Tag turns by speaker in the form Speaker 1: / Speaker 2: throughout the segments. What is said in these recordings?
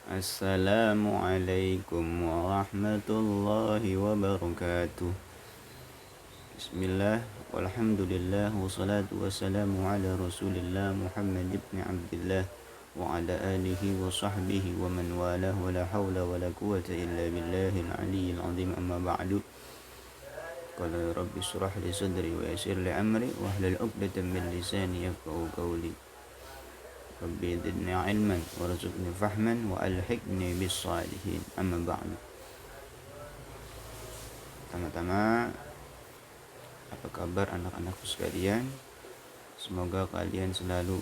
Speaker 1: Assalamualaikum warahmatullahi wabarakatuh. Bismillah, walhamdulillah, wassalatu wassalamu ala rasulillah Muhammad ibn Abdillah wa ala alihi wa sahbihi wa man walah wa la hawla wa la quwata illa billahil aliyyil azim, amma ba'du. Qala rabbi shrah li sadri wa yassir li amri wa hlul 'uqdatam min lisani yafqahu qawli. Rabbi zidni ilman warzuqni fahman wa alhiqni bis salihin, amma ba'du. Pertama-tama, apa kabar anak-anakku sekalian? Semoga kalian selalu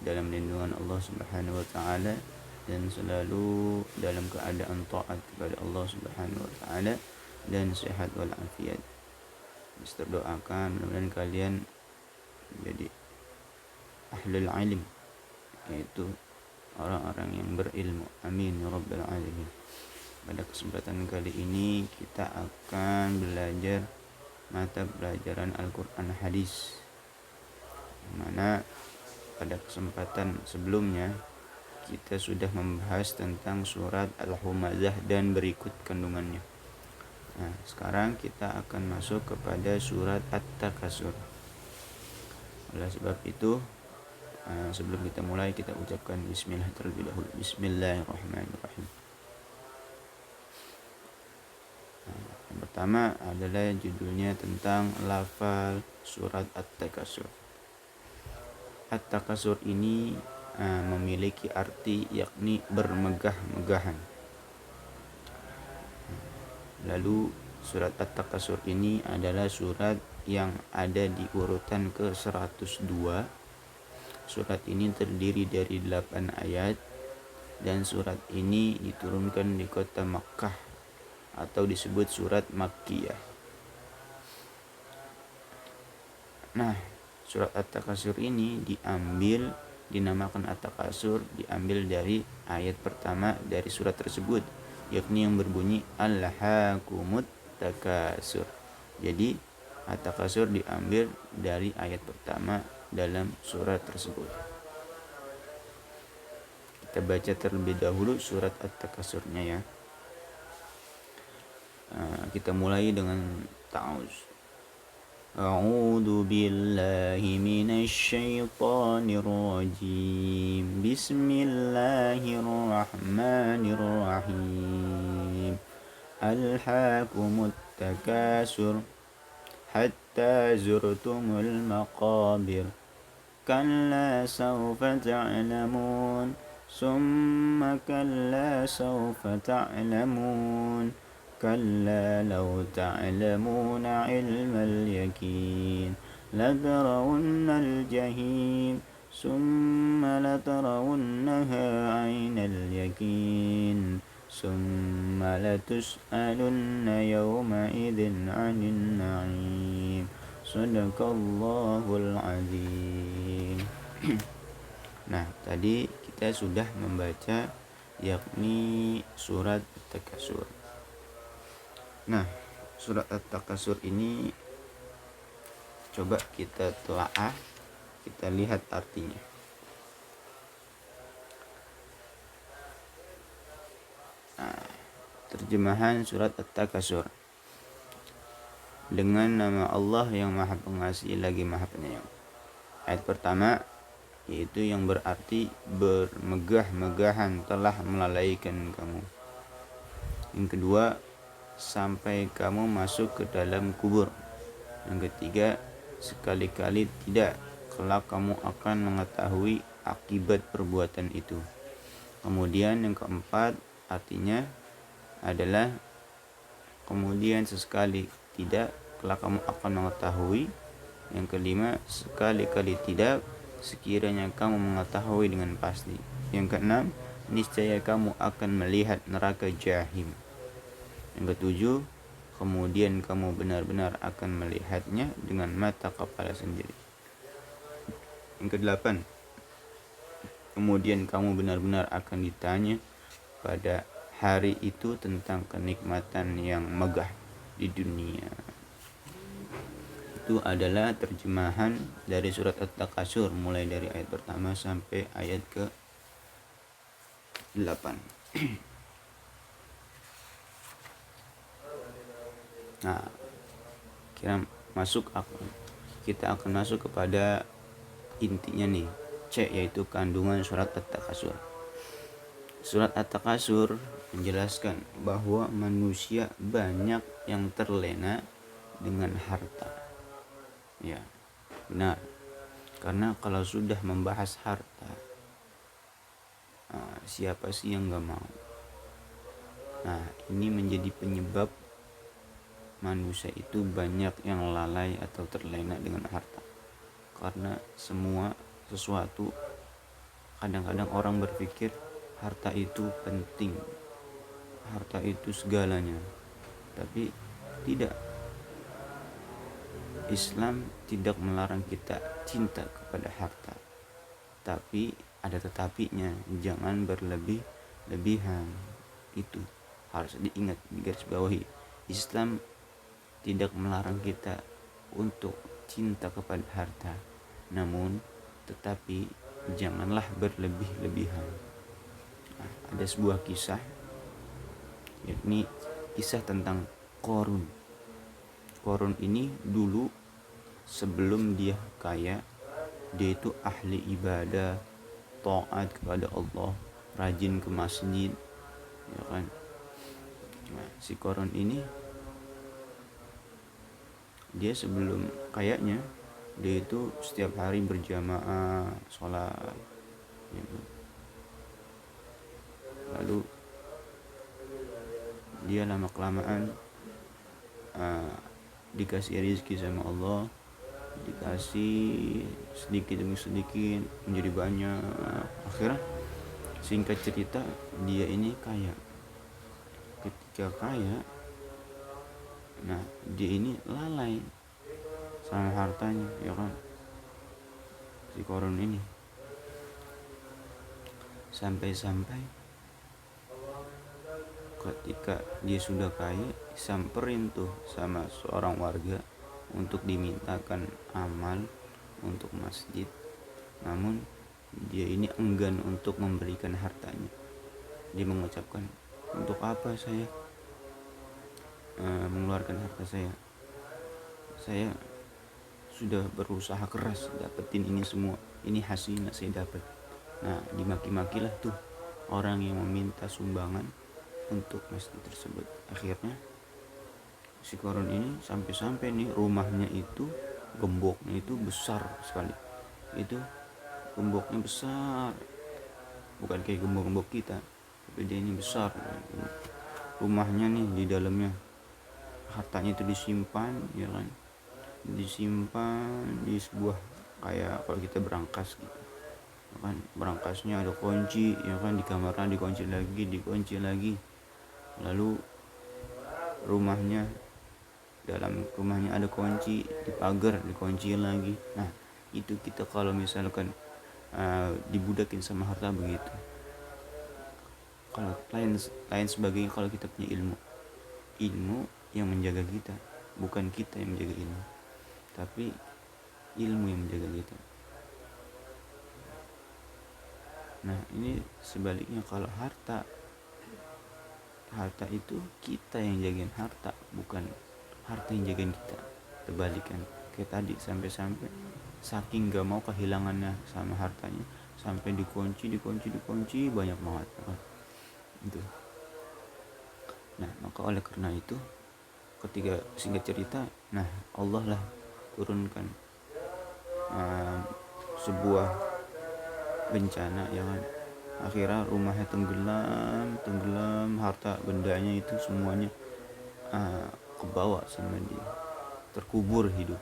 Speaker 1: dalam lindungan Allah Subhanahu wa taala dan selalu dalam keadaan taat kepada Allah Subhanahu wa taala dan sehat walafiat. Kita doakan mudah-mudahan kalian menjadi ahlul ilm, yaitu orang-orang yang berilmu. Amin ya rabbal alamin. Pada kesempatan kali ini kita akan belajar mata pelajaran Al-Quran Hadis, mana pada kesempatan sebelumnya kita sudah membahas tentang surat Al-Humazah dan berikut kandungannya. Nah, sekarang kita akan masuk kepada surat At-Takasur. Oleh sebab itu, sebelum kita mulai, kita ucapkan bismillah terlebih dahulu. Bismillahirrahmanirrahim. Yang pertama adalah judulnya tentang lafal surat At-Takasur. At-Takasur ini memiliki arti yakni bermegah-megahan. Lalu surat At-Takasur ini adalah surat yang ada di urutan ke-102. Surat ini terdiri dari 8 ayat dan surat ini diturunkan di kota Makkah atau disebut surat Makkiyah. Nah, surat At-Takasur ini dinamakan At-Takasur diambil dari ayat pertama dari surat tersebut, yakni yang berbunyi Alhaakumut Takasur. Jadi At-Takasur diambil dari ayat pertama dalam surat tersebut. Kita baca terlebih dahulu surat At-Takasurnya ya. Kita mulai dengan ta'awuz. A'udzu billahi minasy syaithanir rajim. Bismillahirrahmanirrahim. Alhaakumut takasur hatta zurtumul maqabir. Kalla sawfa ta'lamun, summa kalla sawfa ta'lamun, kalla law ta'lamuna ilmal yakin, latarawunnal jahim, summa latarawunnaha aynal yakin, summa latus'alunna yawma idzin 'anil na'im. Sadaqallahul azim. Nah, tadi kita sudah membaca yakni surat At-Takasur. Nah, surat At-Takasur ini coba kita telaah, kita lihat artinya. Nah, terjemahan surat At-Takasur. Dengan nama Allah yang Maha Pengasih lagi Maha Penyayang. Ayat pertama, yaitu yang berarti bermegah-megahan telah melalaikan kamu. Yang kedua, sampai kamu masuk ke dalam kubur. Yang ketiga, sekali-kali tidak, kelak kamu akan mengetahui akibat perbuatan itu. Kemudian yang keempat, artinya adalah kemudian sesekali tidak, kelak kamu akan mengetahui. Yang kelima, sekali-kali tidak, sekiranya kamu mengetahui dengan pasti. Yang keenam, niscaya kamu akan melihat neraka jahim. Yang ketujuh, kemudian kamu benar-benar akan melihatnya dengan mata kepala sendiri. Yang kedelapan, kemudian kamu benar-benar akan ditanya pada hari itu tentang kenikmatan yang megah di dunia. Itu adalah terjemahan dari surat At-Takasur mulai dari ayat pertama sampai ayat 8. Nah, kita akan masuk kepada intinya nih, C, yaitu kandungan surat At-Takasur. Surat At-Takasur menjelaskan bahwa manusia banyak yang terlena dengan harta. Ya, benar. Karena kalau sudah membahas harta, siapa sih yang gak mau? Nah, ini menjadi penyebab manusia itu banyak yang lalai atau terlena dengan harta. Karena sesuatu, kadang-kadang orang berpikir harta itu penting, harta itu segalanya. Tapi tidak. Islam tidak melarang kita cinta kepada harta. Tapi ada tetapinya, jangan berlebih-lebihan. Itu harus diingat, digarisbawahi. Islam tidak melarang kita untuk cinta kepada harta, namun tetapi janganlah berlebih-lebihan. Nah, ada sebuah kisah, yakni kisah tentang Qarun. Qarun ini dulu sebelum dia kaya, dia itu ahli ibadah, taat kepada Allah, rajin ke masjid, ya kan. Nah, si Qarun ini dia sebelum kayaknya dia itu setiap hari berjamaah sholat, gitu. Lalu dia lama kelamaan dikasih rezeki sama Allah, dikasih sedikit demi sedikit menjadi banyak. Akhirnya singkat cerita dia ini kaya. Ketika kaya, nah dia ini lalai sama hartanya, ya kan, si Qarun ini. Sampai-sampai ketika dia sudah kaya, disamperin tuh sama seorang warga untuk dimintakan amal untuk masjid. Namun dia ini enggan untuk memberikan hartanya. Dia mengucapkan, untuk apa saya mengeluarkan harta saya? Saya sudah berusaha keras dapetin ini semua, ini hasilnya saya dapat. Nah, dimaki-makilah tuh orang yang meminta sumbangan untuk masjid tersebut. Akhirnya si Qarun ini sampai-sampai nih rumahnya itu, gemboknya itu besar sekali. Itu gemboknya besar, bukan kayak gembok-gembok kita, tapi dia ini besar. Rumahnya nih di dalamnya hartanya itu disimpan, ya kan, disimpan di sebuah kayak kalau kita berangkas gitu, ya kan, berangkasnya ada kunci, ya kan, di kamarnya dikunci lagi. Lalu dalam rumahnya ada kunci, di pagar dikunci lagi. Nah, itu kita kalau misalkan dibudakin sama harta begitu. Kalau lain sebagainya, kalau kita punya ilmu yang menjaga kita, bukan kita yang menjaga ilmu, tapi ilmu yang menjaga kita. Nah, ini sebaliknya, kalau harta itu kita yang jagain harta, bukan harta yang jagain kita. Terbalikan kayak tadi, sampai-sampai saking gak mau kehilangannya sama hartanya, sampai dikunci banyak banget itu. Nah, maka oleh karena itu, ketika singkat cerita, nah Allah lah turunkan sebuah bencana, ya kan. Akhirnya rumahnya tenggelam, harta bendanya itu semuanya kebawa sama dia, terkubur hidup,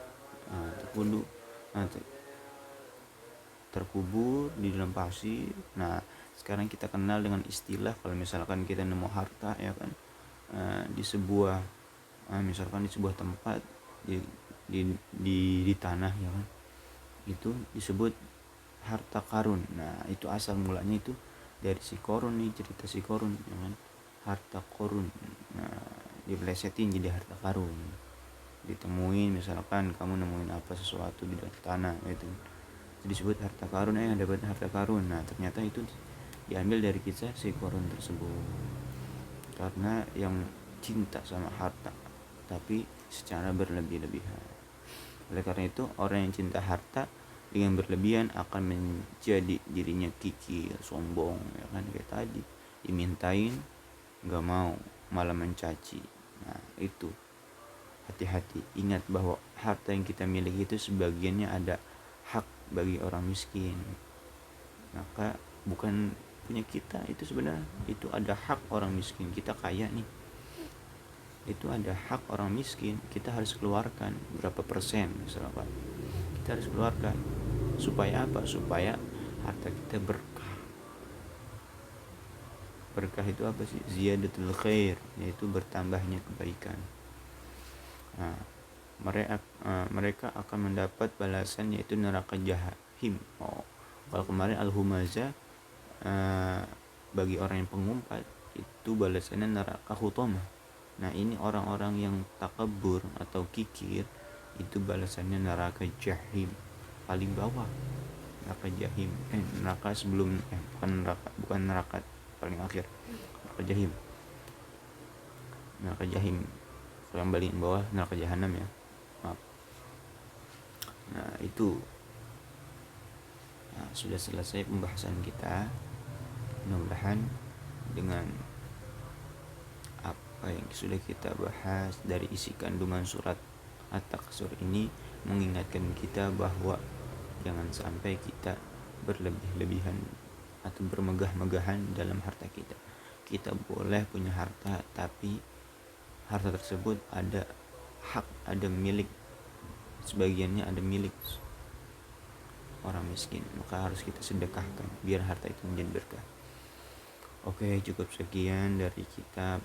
Speaker 1: terkubur di dalam pasir. Nah, sekarang kita kenal dengan istilah, kalau misalkan kita nemu harta, ya kan, di sebuah misalkan di sebuah tempat di tanah, ya kan, itu disebut harta karun. Nah, itu asal mulanya itu dari si Qarun nih, cerita si Qarun, ya kan, harta karun. Nah, diplesetin jadi harta karun. Ditemuin, misalkan kamu nemuin apa sesuatu di dalam tanah, itu disebut harta karun, dapat harta karun. Nah, ternyata itu diambil dari kisah si Qarun tersebut. Karena yang cinta sama harta tapi secara berlebih-lebihan. Oleh karena itu, orang yang cinta harta dengan berlebihan akan menjadi dirinya kikir, sombong, ya kan, kayak tadi dimintain nggak mau, malah mencaci. Nah itu, hati-hati, ingat bahwa harta yang kita miliki itu sebagiannya ada hak bagi orang miskin. Maka bukan punya kita, itu sebenarnya itu ada hak orang miskin. Kita kaya nih, itu ada hak orang miskin, kita harus keluarkan berapa persen misalkan, kita harus keluarkan. Supaya apa? Supaya harta kita berkah. Berkah itu apa sih? Ziyadatul khair, yaitu bertambahnya kebaikan. Nah, mereka akan mendapat balasan, yaitu neraka jahim. Kalau kemarin al-humazah, bagi orang yang pengumpat itu balasannya neraka hutamah. Nah ini orang-orang yang takabur atau kikir, itu balasannya neraka jahim, paling bawah. Neraka jahim, neraka sebelum, bukan neraka paling akhir, neraka jahim. Neraka jahim yang paling bawah neraka jahanam ya, maaf. Nah itu, sudah selesai pembahasan kita. Mudah-mudahan dengan apa yang sudah kita bahas dari isi kandungan surat At-Takasur ini mengingatkan kita bahwa jangan sampai kita berlebih-lebihan atau bermegah-megahan dalam harta kita. Kita boleh punya harta, tapi harta tersebut ada hak, ada milik, sebagiannya ada milik orang miskin, maka harus kita sedekahkan biar harta itu menjadi berkah. Oke, cukup sekian dari kita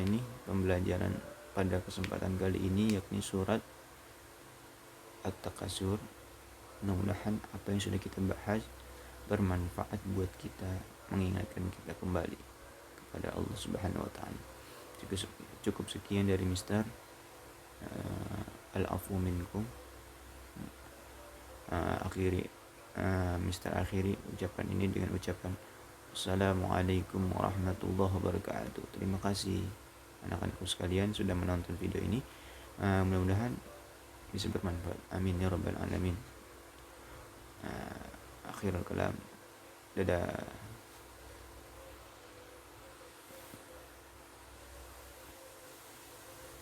Speaker 1: ini pembelajaran pada kesempatan kali ini, yakni surat At-Takasur. Mudah-mudahan apa yang sudah kita bahas bermanfaat buat kita, mengingatkan kita kembali kepada Allah Subhanahu wa taala. Cukup sekian dari Mister. Al-afu minkum. Mister akhiri ucapan ini dengan ucapan Assalamualaikum warahmatullahi wabarakatuh. Terima kasih anak-anakku sekalian sudah menonton video ini. Mudah-mudahan bisa bermanfaat. Amin ya rabbal alamin. Akhirul kalam. Dadah.